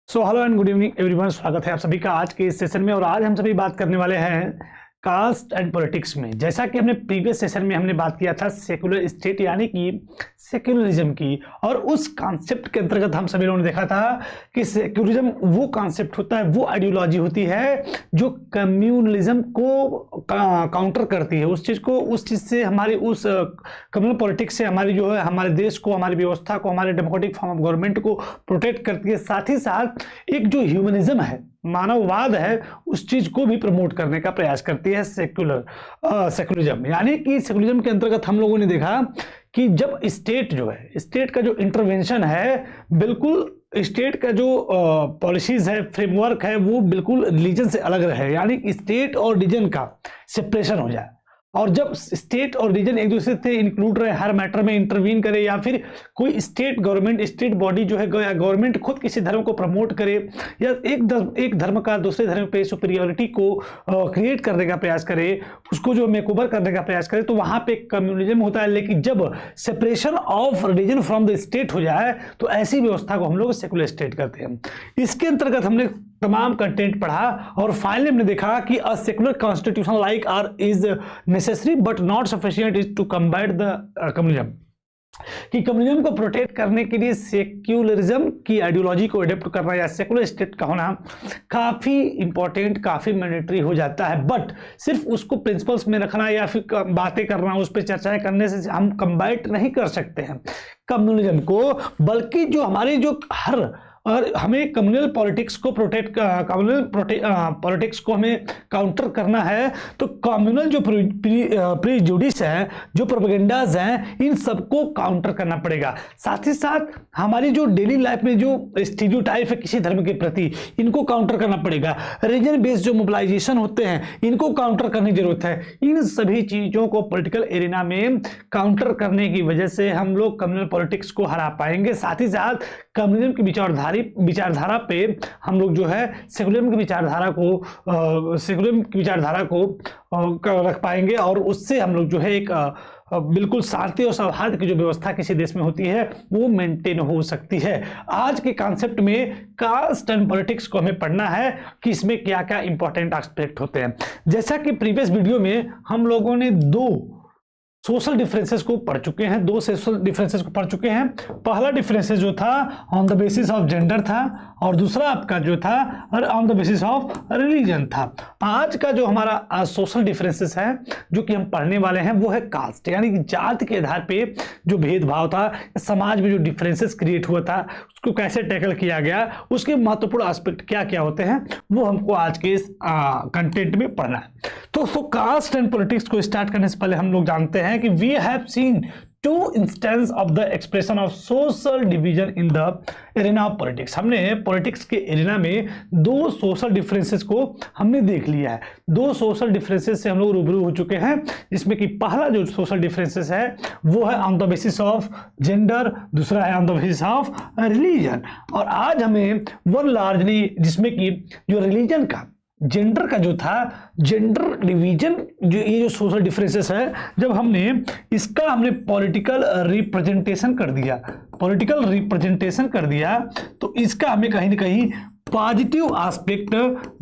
So hello and good evening everyone, स्वागत है आप सभी का आज के इस सेशन में। और आज हम सभी बात करने वाले हैं कास्ट एंड पॉलिटिक्स में। जैसा कि हमने प्रीवियस सेशन में हमने बात किया था सेकुलर स्टेट यानी कि सेक्युलरिज्म की, और उस कॉन्सेप्ट के अंतर्गत हम सभी लोगों ने देखा था कि सेक्युलरिज्म वो कॉन्सेप्ट होता है, वो आइडियोलॉजी होती है जो कम्युनलिज्म को काउंटर करती है। उस चीज़ से हमारी उस कम्युनल पॉलिटिक्स से हमारी जो है हमारे देश को, हमारी व्यवस्था को, हमारे डेमोक्रेटिक फॉर्म ऑफ गवर्नमेंट को प्रोटेक्ट करती है। साथ ही साथ एक जो ह्यूमनिज्म है, मानववाद है, उस चीज को भी प्रमोट करने का प्रयास करती है सेक्युलरिज्म। यानी कि सेक्युलरिज्म के अंतर्गत हम लोगों ने देखा कि जब स्टेट जो है, स्टेट का जो इंटरवेंशन है, बिल्कुल स्टेट का जो पॉलिसीज है, फ्रेमवर्क है, वो बिल्कुल रिलीजन से अलग रहे। यानी स्टेट और रिलीजन का सेपरेशन हो जाए, और जब स्टेट और रीजन एक दूसरे से इंक्लूड रहे, हर मैटर में इंटरवीन करे, या फिर कोई स्टेट गवर्नमेंट, स्टेट बॉडी जो है, गवर्नमेंट खुद किसी धर्म को प्रमोट करे, या एक धर्म का दूसरे धर्म पे सुपीरियरिटी को क्रिएट करने का प्रयास करे, उसको जो मेकओवर करने का प्रयास करे, तो वहां पे कम्युनिज्म होता है। लेकिन जब separation of religion from the state हो जाए, तो ऐसी व्यवस्था को हम लोग सेकुलर स्टेट करते हैं। इसके अंतर्गत हमने तमाम कंटेंट पढ़ा और फाइनली हमने देखा कि a secular constitution like are is necessary but not sufficient is to combat the communism. कि कम्युनिज्म को प्रोटेक्ट करने के लिए सेक्युलरिज्म की आइडियोलॉजी को अडॉप्ट करना या सेकुलर स्टेट का होना काफी इंपॉर्टेंट, काफी मैंडेटरी हो जाता है। बट सिर्फ उसको प्रिंसिपल्स में रखना या फिर बातें करना, उस पर चर्चाएं करने से हम कम्बैट नहीं कर सकते हैं कम्युनिज्म को, बल्कि जो हमारी जो और हमें कम्युनल पॉलिटिक्स को पॉलिटिक्स को हमें काउंटर करना है, तो कम्युनल जो प्रीजुडिस है, जो प्रोपेगेंडाज हैं, इन सबको काउंटर करना पड़ेगा। साथ ही साथ हमारी जो डेली लाइफ में जो स्टीरियोटाइप है किसी धर्म के प्रति, इनको काउंटर करना पड़ेगा। रीजन बेस्ड जो मोबिलाइजेशन होते हैं, इनको काउंटर करने की जरूरत है। इन सभी चीजों को पॉलिटिकल एरिना में काउंटर करने की वजह से हम लोग कम्युनल पॉलिटिक्स को हरा पाएंगे। साथ ही साथ कम्युनिज्म की विचारधारा पे हम लोग जो है सेकुलरिज्म की विचारधारा को रख पाएंगे, और उससे हम लोग जो है एक बिल्कुल शांति और सौहार्द की जो व्यवस्था किसी देश में होती है वो मेंटेन हो सकती है। आज के कॉन्सेप्ट में कास्ट एंड पॉलिटिक्स को हमें पढ़ना है कि इसमें क्या क्या इंपॉर्टेंट एस्पेक्ट होते हैं। जैसा कि प्रीवियस वीडियो में हम लोगों ने दो सोशल डिफरेंसेस को पढ़ चुके हैं, पहला डिफरेंसेस जो था on the basis of gender था, और दूसरा आपका जो था on the basis of religion था। आज का जो हमारा सोशल डिफरेंसेस है जो कि हम पढ़ने वाले हैं, वो है कास्ट, यानी कि जाति के आधार पे जो भेदभाव था, समाज में जो डिफरेंसेस क्रिएट हुआ था, उसको कैसे टैकल किया गया, उसके महत्वपूर्ण एस्पेक्ट क्या क्या होते हैं, वो हमको आज के इस कंटेंट में पढ़ना है। तो कास्ट एंड पॉलिटिक्स को स्टार्ट करने से पहले हम लोग जानते हैं कि we have seen two instance of the expression of social division in the arena of politics. हमने पॉलिटिक्स के एरिना में दो सोशल डिफरेंसेस को हमने देख लिया है। दो सोशल डिफरेंसेस से हम लोग रूबरू हो चुके हैं, जिसमें कि पहला जो सोशल डिफरेंसेस है वो है on the basis of gender, दूसरा है on the basis of religion. और आज हमें वन लार्जली, जिसमें कि जो रिलीजन का, जेंडर का जो था, जेंडर डिवीजन, जो ये जो सोशल डिफरेंसेस है, जब हमने पॉलिटिकल रिप्रेजेंटेशन कर दिया, तो इसका हमें कहीं ना कहीं पॉजिटिव एस्पेक्ट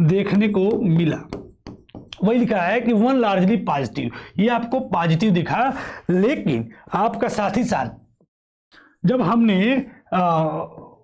देखने को मिला। वही लिखा है कि वन लार्जली पॉजिटिव, ये आपको पॉजिटिव दिखा। लेकिन आपका साथ ही साथ जब हमने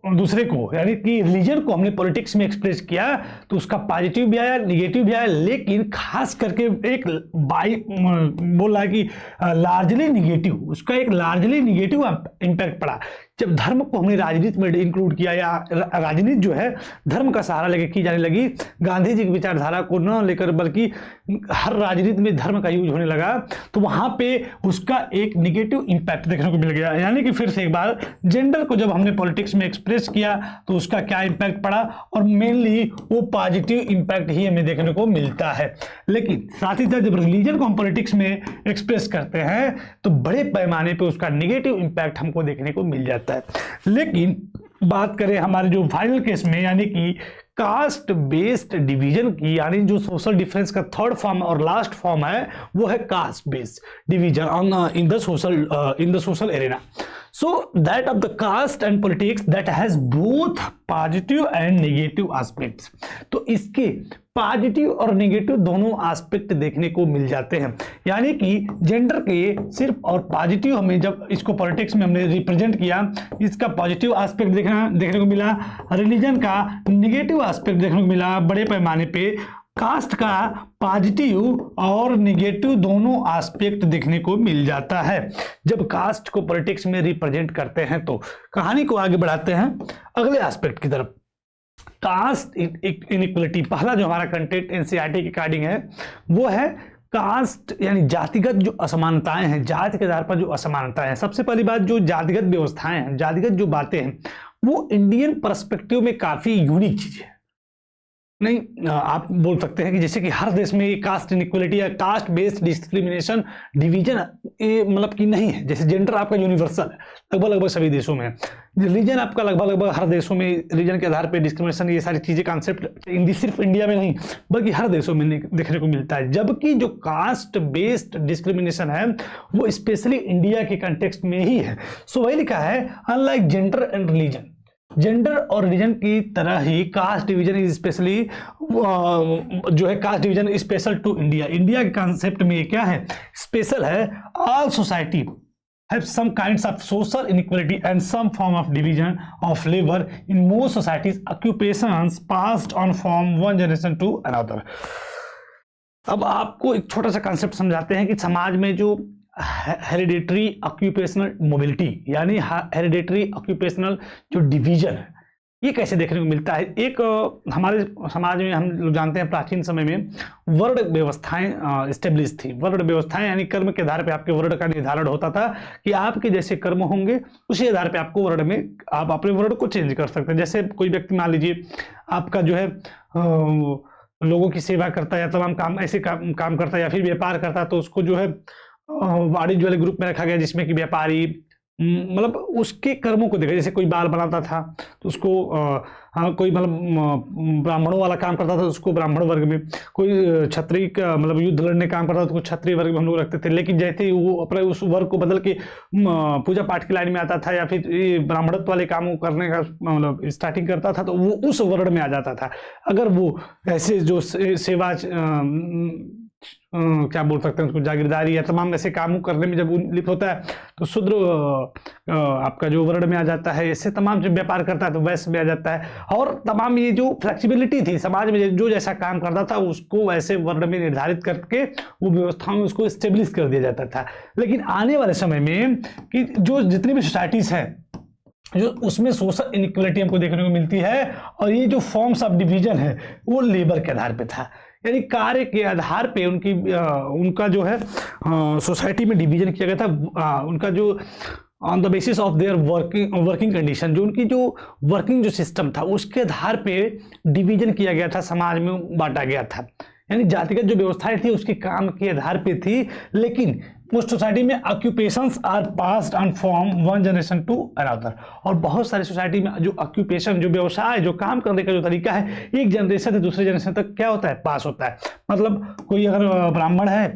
दूसरे को, यानी कि रिलीजन को हमने पॉलिटिक्स में एक्सप्रेस किया, तो उसका पॉजिटिव भी आया, निगेटिव भी आया, लेकिन खास करके एक बोल रहा है कि लार्जली निगेटिव, उसका एक लार्जली निगेटिव इम्पैक्ट पड़ा। जब धर्म को हमने राजनीति में इंक्लूड किया, या राजनीति जो है धर्म का सहारा लेकर की जाने लगी, गांधी जी की विचारधारा को न लेकर बल्कि हर राजनीति में धर्म का यूज होने लगा, तो वहां पे उसका एक निगेटिव इम्पैक्ट देखने को मिल गया। यानी कि फिर से एक बार जेंडर को जब हमने पॉलिटिक्स में एक्सप्रेस किया, तो उसका क्या इम्पैक्ट पड़ा, और मेनली वो पॉजिटिव इम्पैक्ट ही हमें देखने को मिलता है। लेकिन साथ ही साथ जब रिलीजन को हम पॉलिटिक्स में एक्सप्रेस करते हैं, तो बड़े पैमाने पर उसका निगेटिव इम्पैक्ट हमको देखने को मिल जाता है। लेकिन बात करें हमारे जो फाइनल केस में, यानी कि कास्ट बेस्ड डिवीजन की, यानी जो सोशल डिफरेंस का थर्ड फॉर्म और लास्ट फॉर्म है, वो है caste based division in the social arena. So that of the caste and politics that has both positive and negative aspects. तो इसके पॉजिटिव और नेगेटिव दोनों एस्पेक्ट देखने को मिल जाते हैं, यानी कि जेंडर के सिर्फ और पॉजिटिव हमें जब इसको पॉलिटिक्स में हमने रिप्रेजेंट किया, इसका पॉजिटिव एस्पेक्ट देखने को मिला, रिलीजन का नेगेटिव एस्पेक्ट देखने को मिला बड़े पैमाने पे, कास्ट का पॉजिटिव और नेगेटिव दोनों एस्पेक्ट देखने को मिल जाता है जब कास्ट को पॉलिटिक्स में रिप्रेजेंट करते हैं। तो कहानी को आगे बढ़ाते हैं अगले एस्पेक्ट की तरफ। कास्ट इनइक्वलिटी, पहला जो हमारा कंटेंट एनसीईआरटी के अकॉर्डिंग है वो है कास्ट यानी जातिगत जो असमानताएं हैं, जाति के आधार पर जो असमानताएं हैं। सबसे पहली बात, जो जातिगत व्यवस्थाएं हैं, जातिगत जो बातें हैं, वो इंडियन पर्सपेक्टिव में काफी यूनिक चीज है। नहीं, आप बोल सकते हैं कि जैसे कि हर देश में कास्ट इनइक्वलिटी या कास्ट बेस्ड डिस्क्रिमिनेशन डिवीजन मतलब कि नहीं है। जैसे जेंडर आपका यूनिवर्सल है लगभग सभी देशों में, रिलीजन आपका लगभग हर देशों में रिलीजन के आधार पे डिस्क्रिमिनेशन, ये सारी चीजें कॉन्सेप्ट सिर्फ इंडिया में नहीं बल्कि हर देशों में देखने को मिलता है। जबकि जो कास्ट बेस्ड डिस्क्रिमिनेशन है वो स्पेशली इंडिया के कंटेक्स्ट में ही है। सो वही लिखा है, unlike gender and religion, gender और रिलीजन की तरह ही कास्ट डिवीजन इज स्पेशली जो है caste division special to India. India के कॉन्सेप्ट में क्या है, स्पेशल है। All society have some kinds of social inequality and some form of division of labour in most societies, occupations passed on from one generation to another. अब आपको एक छोटा सा कॉन्सेप्ट समझाते हैं कि समाज में जो हेरिडेटरी ऑक्यूपेशनल मोबिलिटी यानी हेरिडेटरी ऑक्यूपेशनल जो डिवीजन है ये कैसे देखने को मिलता है। एक हमारे समाज में हम लोग जानते हैं प्राचीन समय में वर्ण व्यवस्थाएं स्टेब्लिश थी। वर्ण व्यवस्थाएं यानी कर्म के आधार पे आपके वर्ण का निर्धारण होता था कि आपके जैसे कर्म होंगे उसी आधार पे आपको वर्ण में आप अपने वर्ण को चेंज कर सकते हैं। जैसे कोई व्यक्ति मान लीजिए आपका जो है लोगों की सेवा करता है या तमाम काम ऐसे काम करता है या फिर व्यापार करता है, तो उसको जो है वाणिज्य वाले ग्रुप में रखा गया जिसमें कि व्यापारी मतलब उसके कर्मों को देखा। जैसे कोई बाल बनाता था तो उसको कोई मतलब ब्राह्मणों वाला काम करता था तो उसको ब्राह्मण वर्ग में, कोई क्षत्रिय का मतलब युद्ध लड़ने काम करता था तो क्षत्रिय वर्ग में हम लोग रखते थे। लेकिन जैसे ही वो अपने उस वर्ग को बदल के पूजा पाठ की लाइन में आता था या फिर ब्राह्मणत्व वाले कामों करने का मतलब स्टार्टिंग करता था तो वो उस वर्ण में आ जाता था। अगर वो ऐसे जो सेवा क्या बोल सकते हैं उसको जागीरदारी या तमाम ऐसे कामों करने में जब लिप्त होता है तो शूद्र आपका जो वर्ण में आ जाता है। ऐसे तमाम जब व्यापार करता है तो वैश्य में आ जाता है। और तमाम ये जो फ्लेक्सिबिलिटी थी समाज में, जो जैसा काम करता था उसको वैसे वर्ण में निर्धारित करके वो व्यवस्थाओं में उसको स्टेब्लिश कर दिया जाता था। लेकिन आने वाले समय में कि जो जितनी भी सोसाइटीज है जो उसमें सोशल इनइक्वालिटी हमको देखने को मिलती है और ये जो फॉर्म्स ऑफ डिवीजन है वो लेबर के आधार पे था, यानी कार्य के आधार पे उनका जो है सोसाइटी में डिवीजन किया गया था। उनका जो on the basis of their working condition, जो उनकी जो वर्किंग जो सिस्टम था उसके आधार पे डिवीजन किया गया था, समाज में बांटा गया था। यानी जातिगत जो व्यवस्थाएं थी उसके काम के आधार पे थी। लेकिन उस सोसाइटी में occupations are passed on from one generation to another, और बहुत सारी सोसाइटी में जो ऑक्यूपेशन जो व्यवसाय जो काम करने का जो तरीका है एक जनरेशन से दूसरे जनरेशन तक क्या होता है, पास होता है। मतलब कोई अगर ब्राह्मण है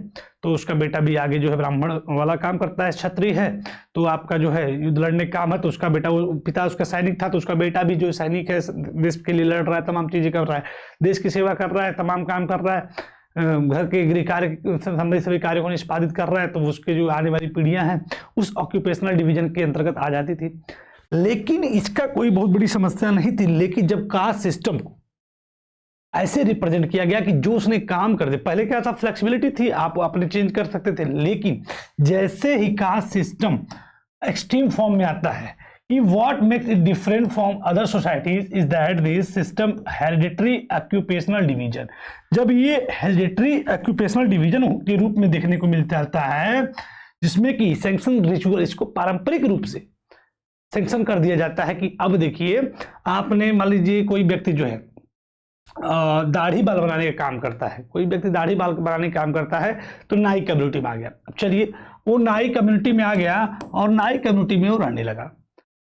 तो उसका बेटा भी आगे जो है ब्राह्मण वाला काम करता है, क्षत्रिय है तो आपका जो है युद्ध लड़ने का काम है तो उसका बेटा, वो पिता उसका सैनिक था तो उसका बेटा भी जो सैनिक है देश के लिए लड़ रहा है, तमाम चीजें कर रहा है, देश की सेवा कर रहा है, तमाम काम कर रहा है, घर के गृह कार्य संबंधित सभी कार्यों को निष्पादित कर रहा है, तो उसके जो आने वाली पीढ़ियां हैं उस ऑक्यूपेशनल डिवीजन के अंतर्गत आ जाती थी। लेकिन इसका कोई बहुत बड़ी समस्या नहीं थी। लेकिन जब कास्ट सिस्टम को ऐसे रिप्रेजेंट किया गया कि जो उसने काम कर दे, पहले क्या था फ्लेक्सिबिलिटी थी, आप अपने चेंज कर सकते थे। लेकिन जैसे ही कास्ट सिस्टम एक्सट्रीम फॉर्म में आता है कि what makes it different from other societies is that this system hereditary occupational division, जब ये hereditary occupational division के रूप में देखने को मिलता है जिसमें कि सैंक्शन रिचुअल, इसको पारंपरिक रूप से सैंक्शन कर दिया जाता है कि अब देखिए आपने मान लीजिए कोई व्यक्ति जो है दाढ़ी बाल बनाने का काम करता है, कोई व्यक्ति दाढ़ी बाल बनाने का काम करता है तो नाई कम्युनिटी में आ गया। अब चलिए वो नाई कम्युनिटी में आ गया और नाई कम्युनिटी में वो रहने लगा।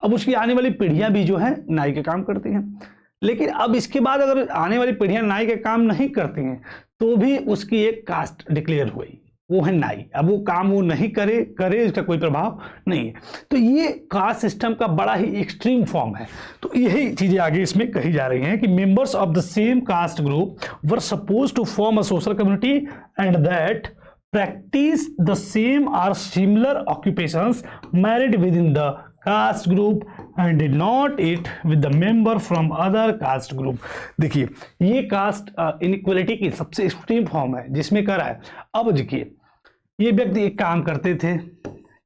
अब उसकी आने वाली पीढ़ियां भी जो है नाई के काम करती हैं। लेकिन अब इसके बाद अगर आने वाली पीढ़ियां नाई के काम नहीं करती हैं तो भी उसकी एक कास्ट डिक्लेयर हुई, वो है नाई। अब वो काम वो नहीं करे इसका कोई प्रभाव नहीं है। तो ये कास्ट सिस्टम का बड़ा ही एक्सट्रीम फॉर्म है। तो यही चीजें आगे इसमें कही जा रही हैं कि members of the same caste group were suppose to form a social community and that practice the same or similar occupations, married within the caste group and did not eat with the member from other caste group। देखिए ये cast inequality की सबसे extreme form है जिसमें करा है। अब देखिए ये व्यक्ति एक काम करते थे,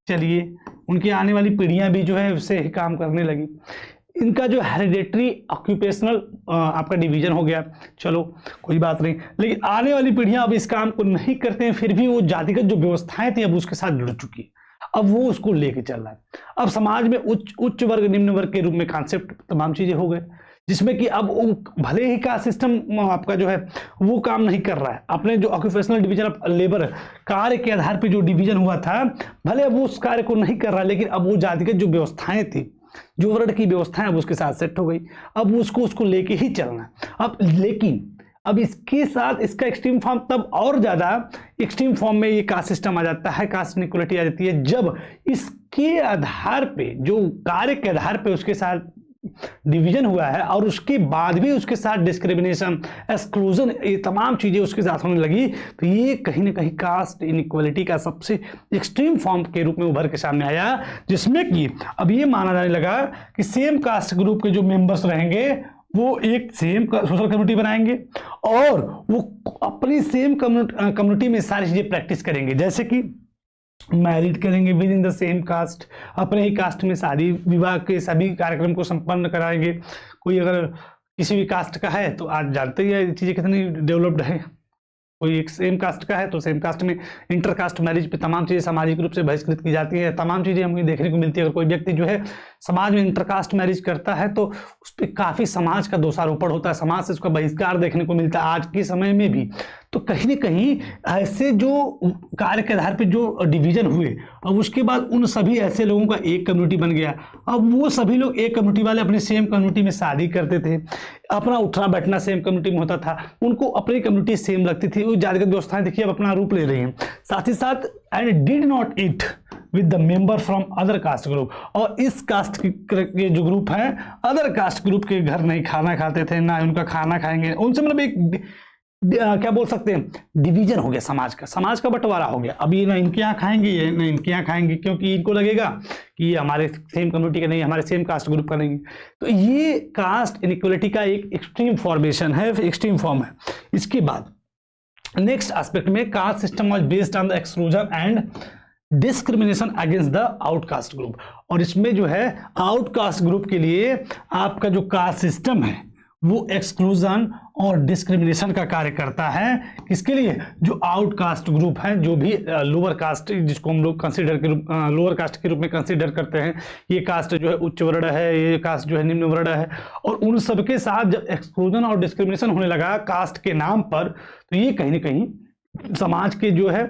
चलिए उनकी आने वाली पीढ़ियां भी जो है उससे ही काम करने लगी। इनका जो हेरिडेटरी ऑक्यूपेशनल आपका डिवीजन हो गया, चलो कोई बात नहीं, लेकिन आने वाली पीढ़ियां अब इस काम को नहीं करते हैं, फिर भी वो जातिगत जो व्यवस्थाएं थी अब उसके साथ जुड़ चुकी है, अब वो उसको लेके चल रहा है। अब समाज में उच्च वर्ग निम्न वर्ग के रूप में कॉन्सेप्ट तमाम चीजें हो गए, जिसमें कि अब भले ही का सिस्टम आपका जो है वो काम नहीं कर रहा है, अपने जो ऑक्यूपेशनल डिवीजन ऑफ लेबर कार्य के आधार पर जो डिवीजन हुआ था, भले अब वो उस कार्य को नहीं कर रहा है, लेकिन अब वो जातिगत जो व्यवस्थाएं थी, जो वर्ण की व्यवस्थाएं अब उसके साथ सेट हो गई, अब उसको लेके ही चलना। अब लेकिन अब इसके साथ इसका एक्सट्रीम फॉर्म तब और ज्यादा एक्सट्रीम फॉर्म में ये कास्ट सिस्टम आ जाता है, कास्ट इनइक्वालिटी आ जाती है, जब इसके आधार पे जो कार्य के आधार पे उसके साथ डिवीजन हुआ है और उसके बाद भी उसके साथ डिस्क्रिमिनेशन, एक्सक्लूजन, ये तमाम चीजें उसके साथ होने लगी, तो ये कहीं ना कहीं कास्ट इनइक्वालिटी का सबसे एक्सट्रीम फॉर्म के रूप में उभर के सामने आया, जिसमें कि अब ये माना जाने लगा कि सेम कास्ट ग्रुप के जो मेंबर्स रहेंगे वो एक सेम सोशल कम्युनिटी बनाएंगे और वो अपनी सेम कम्युनिटी में सारी चीजें प्रैक्टिस करेंगे, जैसे कि मैरिड करेंगे within the same caste, अपने ही कास्ट में शादी विवाह के सभी कार्यक्रम को संपन्न कराएंगे। कोई अगर किसी भी कास्ट का है तो आज जानते ही है चीज़ें कितनी डेवलप्ड है, कोई एक सेम कास्ट का है तो सेम कास्ट में इंटर कास्ट मैरिज पे तमाम चीज़ें सामाजिक रूप से बहिष्कृत की जाती है, तमाम चीज़ें हमें देखने को मिलती है। अगर कोई व्यक्ति जो है समाज में इंटरकास्ट मैरिज करता है तो उस पर काफ़ी समाज का दोषारोपण होता है, समाज से उसका बहिष्कार देखने को मिलता है आज के समय में भी। तो कहीं ना कहीं ऐसे जो कार्य के आधार पर जो डिवीजन हुए, अब उसके बाद उन सभी ऐसे लोगों का एक कम्युनिटी बन गया। अब वो सभी लोग एक कम्युनिटी वाले अपनी सेम कम्युनिटी में शादी करते थे, अपना उठना बैठना सेम कम्युनिटी में होता था, उनको अपनी कम्युनिटी सेम लगती थी। वो जातिगत व्यवस्थाएं देखिए अब अपना रूप ले रही हैं। साथ ही साथ and did not eat with the member from other caste group, और इस कास्ट के जो ग्रुप है अदर कास्ट ग्रुप के घर नहीं खाना खाते थे, ना उनका खाना खाएंगे, उनसे मतलब एक क्या बोल सकते हैं डिवीजन हो गया, समाज का बंटवारा हो गया। अब ये ना इनके यहाँ खाएंगे, ये ना इनके यहाँ खाएंगे, क्योंकि इनको लगेगा कि हमारे सेम कम्युनिटी का नहीं, हमारे सेम कास्ट ग्रुप का नहीं। तो ये कास्ट इनइक्वालिटी का एक एक्सट्रीम फॉर्मेशन है, एक्सट्रीम फॉर्म है। इसके बाद नेक्स्ट एस्पेक्ट में caste system was based on the exclusion and discrimination against the outcast group, और इसमें जो है आउटकास्ट ग्रुप के लिए आपका जो कास्ट सिस्टम है वो एक्सक्लूजन और डिस्क्रिमिनेशन का कार्य करता है। किसके लिए? जो आउटकास्ट ग्रुप है, जो भी लोअर कास्ट, जिसको हम लोग कंसीडर के रूप लोअर कास्ट के रूप में कंसीडर करते हैं, ये कास्ट जो है उच्च वर्ण है, ये कास्ट जो है निम्न वर्ण है, और उन सबके साथ जब एक्सक्लूजन और डिस्क्रिमिनेशन होने लगा कास्ट के नाम पर, तो ये कहीं ना कहीं समाज के जो है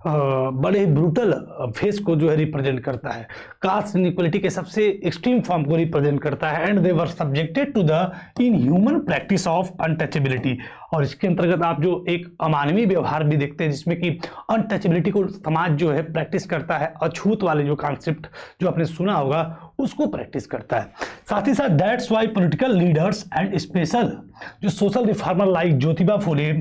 बड़े ब्रूटल फेस को जो है रिप्रेजेंट करता है, कास्ट इनइक्वालिटी के सबसे एक्सट्रीम फॉर्म को रिप्रेजेंट करता है। And they were subjected to the inhuman practice of untouchability, और इसके अंतर्गत आप जो एक अमानवीय व्यवहार भी देखते हैं जिसमें कि अनटचेबिलिटी को समाज जो है प्रैक्टिस करता है, अछूत वाले जो कॉन्सेप्ट जो आपने सुना होगा उसको प्रैक्टिस करता है। साथ ही साथ that's why political leaders and special जो social reformer like Jyotiba Phule,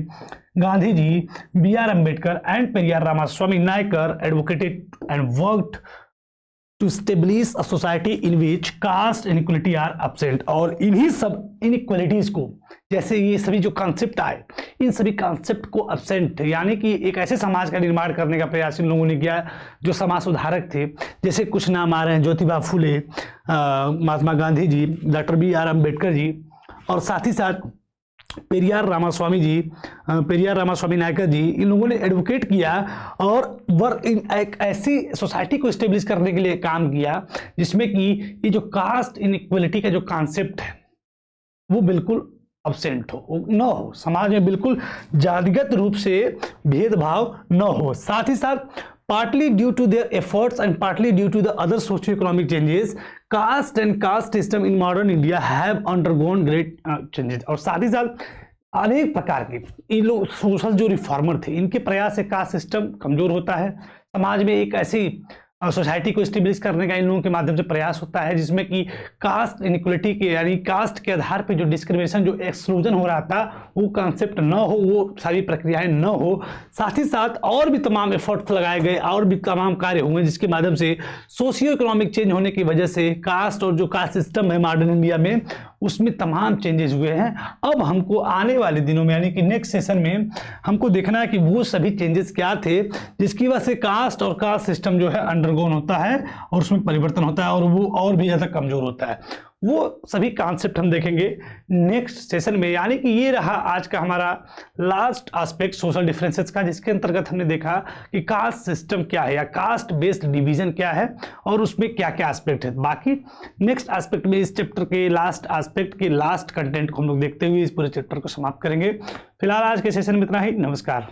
Gandhi ji, B.R. Ambedkar and Periyar Ramaswamy Naicker advocated and worked to establish a society in which caste inequality are absent. और इन्हीं सब इनइक्वालिटीज को, जैसे ये सभी जो कॉन्सेप्ट आए, इन सभी कॉन्सेप्ट को एब्सेंट, यानी कि एक ऐसे समाज का निर्माण करने का प्रयास इन लोगों ने किया जो समाज सुधारक थे। जैसे कुछ नाम आ रहे हैं, ज्योतिबा फुले, महात्मा गांधी जी, डॉक्टर B.R. अम्बेडकर जी, और साथ ही साथ पेरियार रामास्वामी नायकर जी, इन लोगों ने एडवोकेट किया और एक ऐसी सोसाइटी को स्टेब्लिश करने के लिए काम किया जिसमें कि ये जो कास्ट इनइक्वालिटी का जो कॉन्सेप्ट है वो बिल्कुल अब्सेंट हो, न हो, समाज में बिल्कुल जातिगत रूप से भेदभाव न हो। साथ ही साथ partly due to their efforts and partly due to the other socio-economic changes, caste and caste system in modern India have undergone great changes। और साथ ही साथ अनेक प्रकार के ये लोग सोशल जो रिफॉर्मर थे, इनके प्रयास से कास्ट सिस्टम कमजोर होता है। समाज में एक ऐसी सोसाइटी को स्टेब्लिश करने का इन लोगों के माध्यम से प्रयास होता है जिसमें कि कास्ट इनइक्वलिटी के यानी कास्ट के आधार पे जो डिस्क्रिमिनेशन, जो एक्सक्लूजन हो रहा था, वो कॉन्सेप्ट न हो, वो सारी प्रक्रियाएं न हो। साथ ही साथ और भी तमाम एफर्ट्स लगाए गए और भी तमाम कार्य हुए जिसके माध्यम से सोशियो इकोनॉमिक चेंज होने की वजह से कास्ट और जो कास्ट सिस्टम है मॉडर्न इंडिया में, उसमें तमाम चेंजेस हुए हैं। अब हमको आने वाले दिनों में यानी कि नेक्स्ट सेशन में हमको देखना है कि वो सभी चेंजेस क्या थे जिसकी वजह से कास्ट और कास्ट सिस्टम जो है अंडरगोन होता है और उसमें परिवर्तन होता है और वो और भी ज़्यादा कमजोर होता है। वो सभी कॉन्सेप्ट हम देखेंगे नेक्स्ट सेशन में। यानी कि ये रहा आज का हमारा लास्ट एस्पेक्ट सोशल डिफरेंसेस का, जिसके अंतर्गत हमने देखा कि कास्ट सिस्टम क्या है या कास्ट बेस्ड डिवीजन क्या है और उसमें क्या क्या एस्पेक्ट है। बाकी नेक्स्ट एस्पेक्ट में इस चैप्टर के लास्ट एस्पेक्ट के लास्ट कंटेंट को हम लोग देखते हुए इस पूरे चैप्टर को समाप्त करेंगे। फिलहाल आज के सेशन में इतना ही। नमस्कार।